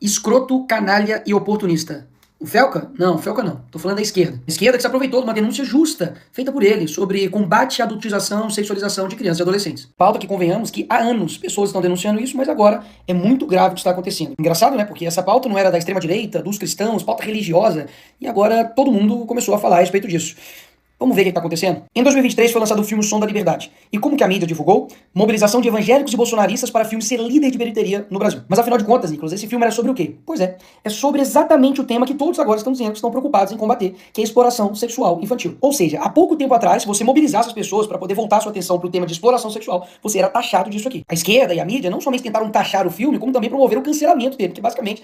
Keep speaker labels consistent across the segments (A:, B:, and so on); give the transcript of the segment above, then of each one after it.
A: escroto, canalha e oportunista. O Felca? Não, o Felca não. Tô falando da esquerda. Esquerda que se aproveitou de uma denúncia justa, feita por ele, sobre combate à adultização, sexualização de crianças e adolescentes. Pauta que convenhamos que há anos pessoas estão denunciando isso, mas agora é muito grave o que está acontecendo. Engraçado, né? Porque essa pauta não era da extrema-direita, dos cristãos, pauta religiosa, e agora todo mundo começou a falar a respeito disso. Vamos ver o que está acontecendo? Em 2023 foi lançado o filme O Som da Liberdade. E como que a mídia divulgou? Mobilização de evangélicos e bolsonaristas para filme ser líder de bilheteria no Brasil. Mas afinal de contas, Nicolas, esse filme era sobre o quê? Pois é sobre exatamente o tema que todos agora estão dizendo que estão preocupados em combater, que é a exploração sexual infantil. Ou seja, há pouco tempo atrás, se você mobilizasse as pessoas para poder voltar sua atenção para o tema de exploração sexual, você era taxado disso aqui. A esquerda e a mídia não somente tentaram taxar o filme, como também promoveram o cancelamento dele, que basicamente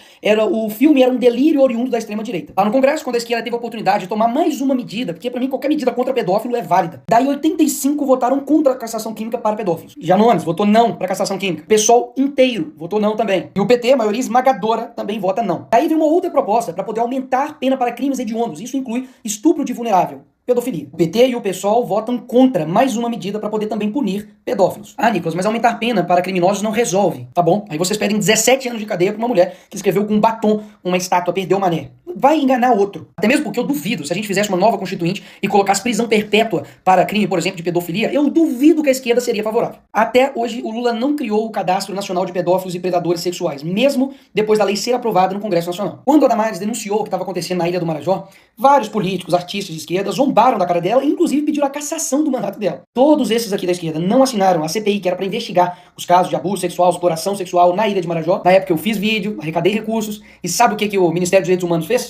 A: o filme era um delírio oriundo da extrema-direita. Lá no Congresso, quando a esquerda teve a oportunidade de tomar mais uma medida, porque para mim qualquer medida contra pedófilo é válida. Daí 85 votaram contra a castração química para pedófilos. Janones votou não para a castração química. O PSOL inteiro votou não também. E o PT, a maioria esmagadora, também vota não. Daí vem uma outra proposta para poder aumentar pena para crimes hediondos. Isso inclui estupro de vulnerável, pedofilia. O PT e o PSOL votam contra mais uma medida para poder também punir pedófilos. Ah, Nicolas, mas aumentar pena para criminosos não resolve. Tá bom? Aí vocês pedem 17 anos de cadeia para uma mulher que escreveu com um batom uma estátua, perdeu o mané. Vai enganar outro. Até mesmo porque eu duvido, se a gente fizesse uma nova constituinte e colocasse prisão perpétua para crime, por exemplo, de pedofilia, eu duvido que a esquerda seria favorável. Até hoje, o Lula não criou o Cadastro Nacional de Pedófilos e Predadores Sexuais, mesmo depois da lei ser aprovada no Congresso Nacional. Quando a Damares denunciou o que estava acontecendo na Ilha do Marajó, vários políticos, artistas de esquerda zombaram da cara dela e inclusive pediram a cassação do mandato dela. Todos esses aqui da esquerda não assinaram a CPI, que era para investigar os casos de abuso sexual, exploração sexual na Ilha de Marajó. Na época eu fiz vídeo, arrecadei recursos, e sabe o que o Ministério dos Direitos Humanos fez?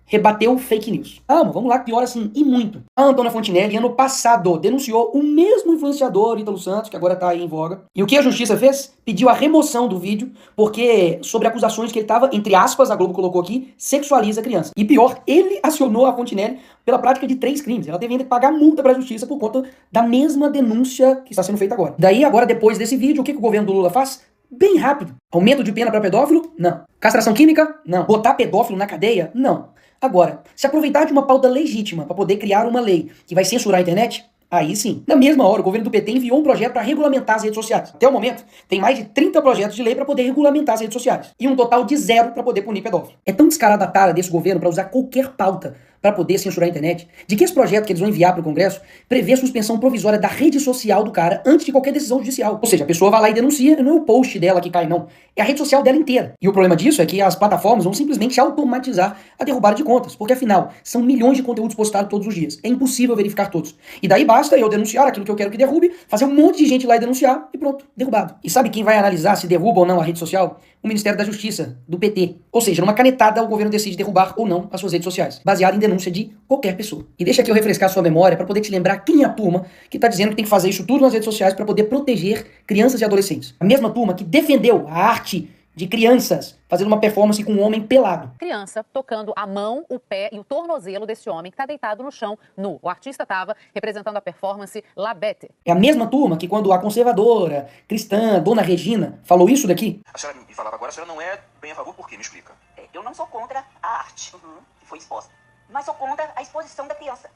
A: Rebateu fake news. Ah, mas vamos lá, pior assim, e muito. A Antônia Fontinelli, ano passado, denunciou o mesmo influenciador, Ítalo Santos, que agora tá aí em voga. E o que a justiça fez? Pediu a remoção do vídeo, porque sobre acusações que ele tava, entre aspas, a Globo colocou aqui, sexualiza a criança. E pior, ele acionou a Fontinelli pela prática de 3 crimes. Ela teve ainda que pagar multa pra justiça por conta da mesma denúncia que está sendo feita agora. Daí, agora, depois desse vídeo, o que o governo do Lula faz? Bem rápido. Aumento de pena para pedófilo? Não. Castração química? Não. Botar pedófilo na cadeia? Não. Agora, se aproveitar de uma pauta legítima para poder criar uma lei que vai censurar a internet, aí sim. Na mesma hora, o governo do PT enviou um projeto para regulamentar as redes sociais. Até o momento, tem mais de 30 projetos de lei para poder regulamentar as redes sociais. E um total de 0 para poder punir pedófilo. É tão descarada a tara desse governo para usar qualquer pauta para poder censurar a internet, de que esse projeto que eles vão enviar para o Congresso prevê a suspensão provisória da rede social do cara antes de qualquer decisão judicial. Ou seja, a pessoa vai lá e denuncia, e não é o post dela que cai, não. É a rede social dela inteira. E o problema disso é que as plataformas vão simplesmente automatizar a derrubada de contas, porque afinal, são milhões de conteúdos postados todos os dias. É impossível verificar todos. E daí basta eu denunciar aquilo que eu quero que derrube, fazer um monte de gente lá e denunciar, e pronto, derrubado. E sabe quem vai analisar se derruba ou não a rede social? O Ministério da Justiça, do PT. Ou seja, numa canetada, o governo decide derrubar ou não as suas redes sociais, baseado em denúncia de qualquer pessoa. E deixa aqui eu refrescar a sua memória para poder te lembrar quem é a turma que está dizendo que tem que fazer isso tudo nas redes sociais para poder proteger crianças e adolescentes. A mesma turma que defendeu a arte de crianças fazendo uma performance com um homem pelado.
B: Criança tocando a mão, o pé e o tornozelo desse homem que está deitado no chão, nu. O artista estava representando a performance La Bête.
A: É a mesma turma que quando a conservadora, cristã, Dona Regina, falou isso daqui...
C: A senhora me falava agora, a senhora não é bem a favor, por quê? Me explica.
D: Eu não sou contra a arte que foi exposta, mas sou contra a exposição da criança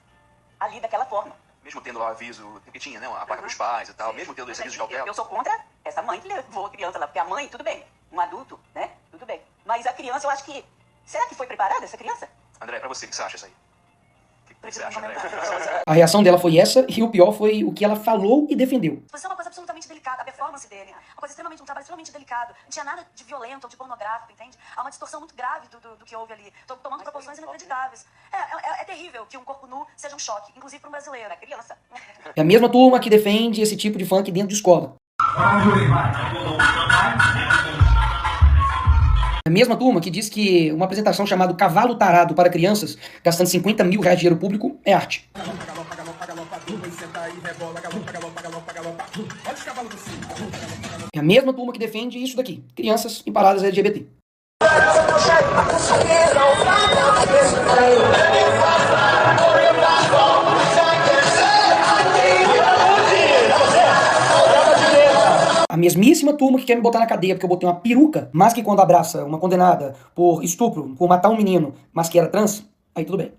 D: ali daquela forma.
C: Mesmo tendo lá o aviso, que tinha, né, a placa dos pais e tal, mesmo tendo esse aviso de cautela.
D: Eu sou contra essa mãe que levou a criança lá, porque a mãe, tudo bem, um adulto, né, tudo bem. Mas a criança, eu acho que... Será que foi preparada essa criança?
C: André, pra você, o que você acha isso aí? O que você acha, André?
A: A reação dela foi essa, e o pior foi o que ela falou e defendeu.
E: Isso é uma coisa absolutamente delicada, a performance dele. Uma coisa extremamente, um trabalho extremamente delicado. Não tinha nada de violento ou de pornográfico, entende? Há uma distorção muito grave do que houve ali. Tomando proporções inacreditáveis. É terrível que um corpo nu seja um choque, inclusive para um brasileiro, é criança.
A: É a mesma turma que defende esse tipo de funk dentro de escola. A mesma turma que diz que uma apresentação chamada Cavalo Tarado para crianças, gastando 50 mil reais de dinheiro público, é arte. É a mesma turma que defende isso daqui, crianças em paradas LGBT. A mesmíssima turma que quer me botar na cadeia porque eu botei uma peruca, mas que quando abraça uma condenada por estupro, por matar um menino, mas que era trans, aí tudo bem.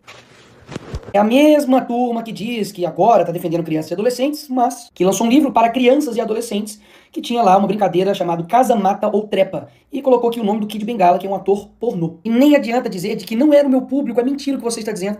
A: É a mesma turma que diz que agora tá defendendo crianças e adolescentes, mas que lançou um livro para crianças e adolescentes que tinha lá uma brincadeira chamada Casa, Mata ou Trepa e colocou aqui o nome do Kid Bengala, que é um ator pornô. E nem adianta dizer de que não era o meu público, é mentira o que você está dizendo,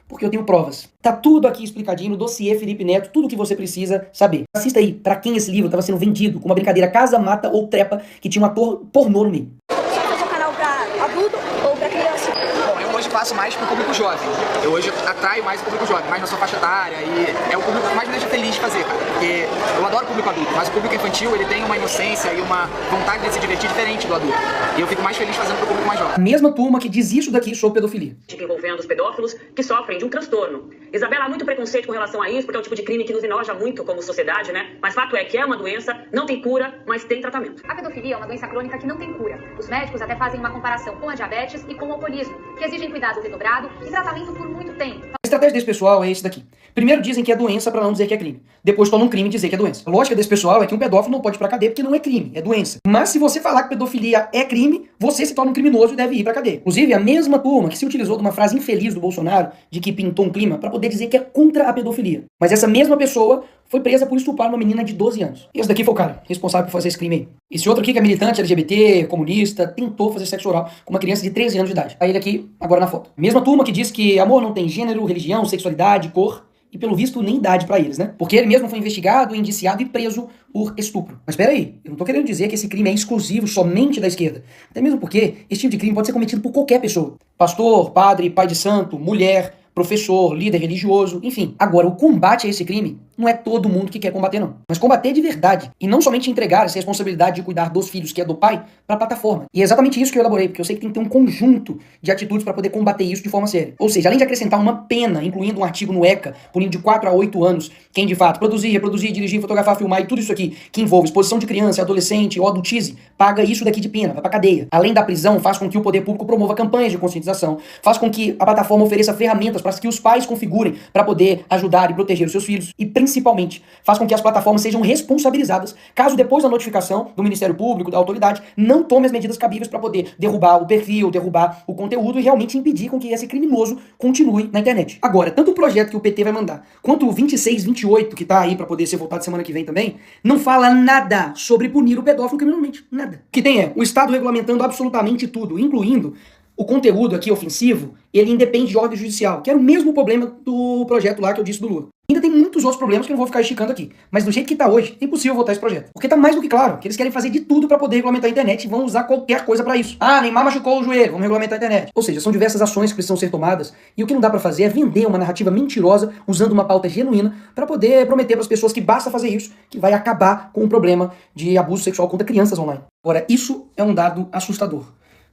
A: porque eu tenho provas. Tá tudo aqui explicadinho no dossiê Felipe Neto, tudo o que você precisa saber. Assista aí, pra quem esse livro estava sendo vendido com uma brincadeira Casa, Mata ou Trepa que tinha um ator pornô no meio.
E: Você faz um canal pra adulto ou pra criança?
C: Bom, eu hoje faço mais pro público jovem. Eu hoje atraio mais o público jovem, mais na sua faixa etária, e é o público que mais me deixa feliz de fazer, cara. Porque eu adoro o público adulto, mas o público infantil, ele tem uma inocência e uma vontade de se divertir diferente do adulto. E eu fico mais feliz fazendo pro público mais jovem.
A: A mesma turma que diz isso daqui sobre pedofilia.
F: Envolvendo os pedófilos que sofrem de um transtorno. Isabela, há muito preconceito com relação a isso, porque é um tipo de crime que nos enoja muito como sociedade, né? Mas fato é que é uma doença, não tem cura, mas tem tratamento.
G: A pedofilia é uma doença crônica que não tem cura. Os médicos até fazem uma comparação com a diabetes e com o alcoolismo, que exigem cuidado redobrado e tratamento por muito tempo.
A: A estratégia desse pessoal é esse daqui. Primeiro dizem que é doença pra não dizer que é crime. Depois tornam um crime dizer que é doença. A lógica desse pessoal é que um pedófilo não pode ir pra cadeia porque não é crime, é doença. Mas se você falar que pedofilia é crime, você se torna um criminoso e deve ir pra cadeia. Inclusive, a mesma turma que se utilizou de uma frase infeliz do Bolsonaro, de que pintou um clima, pra poder dizer que é contra a pedofilia. Mas essa mesma pessoa foi presa por estuprar uma menina de 12 anos. Esse daqui foi o cara responsável por fazer esse crime aí. Esse outro aqui, que é militante LGBT, comunista, tentou fazer sexo oral com uma criança de 13 anos de idade. Aí ele aqui, agora na foto. Mesma turma que diz que amor não tem gênero, religião, sexualidade, cor, e pelo visto nem idade pra eles, né? Porque ele mesmo foi investigado, indiciado e preso por estupro. Mas espera aí, eu não tô querendo dizer que esse crime é exclusivo somente da esquerda. Até mesmo porque esse tipo de crime pode ser cometido por qualquer pessoa. Pastor, padre, pai de santo, mulher, professor, líder religioso, enfim. Agora, o combate a esse crime não é todo mundo que quer combater, não. Mas combater de verdade. E não somente entregar essa responsabilidade de cuidar dos filhos, que é do pai, pra plataforma. E é exatamente isso que eu elaborei, porque eu sei que tem que ter um conjunto de atitudes pra poder combater isso de forma séria. Ou seja, além de acrescentar uma pena, incluindo um artigo no ECA, punindo de 4 a 8 anos, quem de fato produzir, reproduzir, dirigir, fotografar, filmar e tudo isso aqui, que envolve exposição de criança, adolescente ou adultize, paga isso daqui de pena, vai pra cadeia. Além da prisão, faz com que o poder público promova campanhas de conscientização, faz com que a plataforma ofereça ferramentas para que os pais configurem para poder ajudar e proteger os seus filhos e, principalmente, faz com que as plataformas sejam responsabilizadas caso depois da notificação do Ministério Público, da autoridade, não tome as medidas cabíveis para poder derrubar o perfil, derrubar o conteúdo e realmente impedir com que esse criminoso continue na internet. Agora, tanto o projeto que o PT vai mandar, quanto o 2628, que tá aí para poder ser votado semana que vem também, não fala nada sobre punir o pedófilo criminalmente. Nada. O que tem é o Estado regulamentando absolutamente tudo, incluindo o conteúdo aqui ofensivo, ele independe de ordem judicial, que era o mesmo problema do projeto lá que eu disse do Lula. Ainda tem muitos outros problemas que eu não vou ficar esticando aqui. Mas do jeito que tá hoje, é impossível votar esse projeto. Porque tá mais do que claro que eles querem fazer de tudo pra poder regulamentar a internet e vão usar qualquer coisa pra isso. Ah, Neymar machucou o joelho, vamos regulamentar a internet. Ou seja, são diversas ações que precisam ser tomadas e o que não dá pra fazer é vender uma narrativa mentirosa usando uma pauta genuína pra poder prometer pras pessoas que basta fazer isso, que vai acabar com o problema de abuso sexual contra crianças online. Agora, isso é um dado assustador.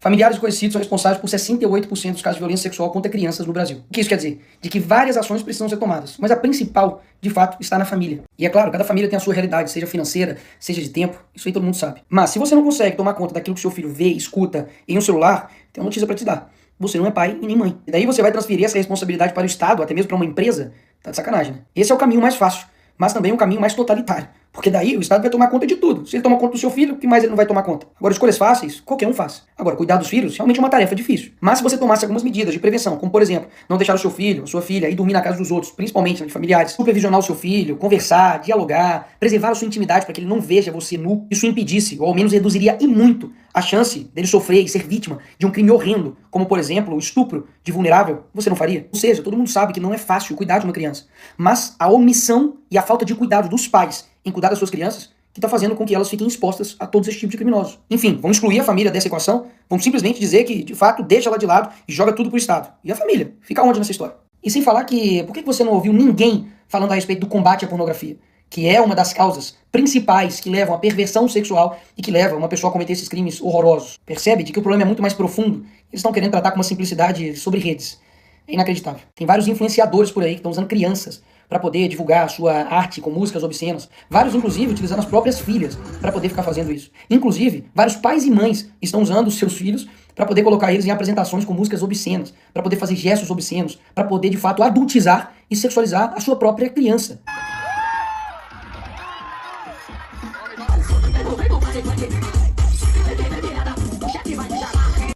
A: Familiares e conhecidos são responsáveis por 68% dos casos de violência sexual contra crianças no Brasil. O que isso quer dizer? De que várias ações precisam ser tomadas, mas a principal, de fato, está na família. E é claro, cada família tem a sua realidade, seja financeira, seja de tempo, isso aí todo mundo sabe. Mas se você não consegue tomar conta daquilo que seu filho vê, escuta em um celular, tem uma notícia pra te dar. Você não é pai e nem mãe. E daí você vai transferir essa responsabilidade para o Estado, até mesmo para uma empresa, tá de sacanagem, né? Esse é o caminho mais fácil, mas também o caminho mais totalitário. Porque daí o Estado vai tomar conta de tudo. Se ele toma conta do seu filho, o que mais ele não vai tomar conta? Agora, escolhas fáceis, qualquer um faz. Agora, cuidar dos filhos realmente é uma tarefa difícil. Mas se você tomasse algumas medidas de prevenção, como por exemplo, não deixar o seu filho, a sua filha ir dormir na casa dos outros, principalmente de familiares, supervisionar o seu filho, conversar, dialogar, preservar a sua intimidade para que ele não veja você nu, isso impedisse, ou ao menos reduziria e muito, a chance dele sofrer e ser vítima de um crime horrendo, como por exemplo, o estupro de vulnerável, você não faria? Ou seja, todo mundo sabe que não é fácil cuidar de uma criança. Mas a omissão e a falta de cuidado dos pais em cuidar das suas crianças que está fazendo com que elas fiquem expostas a todos esses tipos de criminosos. Enfim, vamos excluir a família dessa equação, vamos simplesmente dizer que, de fato, deixa ela de lado e joga tudo pro Estado. E a família? Fica onde nessa história? E sem falar que, por que você não ouviu ninguém falando a respeito do combate à pornografia? Que é uma das causas principais que levam à perversão sexual e que levam uma pessoa a cometer esses crimes horrorosos. Percebe de que o problema é muito mais profundo? Eles estão querendo tratar com uma simplicidade sobre redes. É inacreditável. Tem vários influenciadores por aí que estão usando crianças para poder divulgar a sua arte com músicas obscenas. Vários, inclusive, utilizando as próprias filhas para poder ficar fazendo isso. Inclusive, vários pais e mães estão usando os seus filhos para poder colocar eles em apresentações com músicas obscenas, para poder fazer gestos obscenos, para poder, de fato, adultizar e sexualizar a sua própria criança.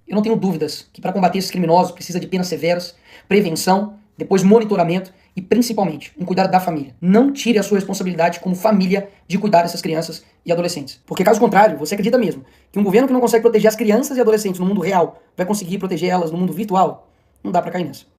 A: Eu não tenho dúvidas que para combater esses criminosos precisa de penas severas, prevenção depois monitoramento e, principalmente, um cuidado da família. Não tire a sua responsabilidade como família de cuidar dessas crianças e adolescentes. Porque, caso contrário, você acredita mesmo que um governo que não consegue proteger as crianças e adolescentes no mundo real vai conseguir proteger elas no mundo virtual? Não dá pra cair nessa.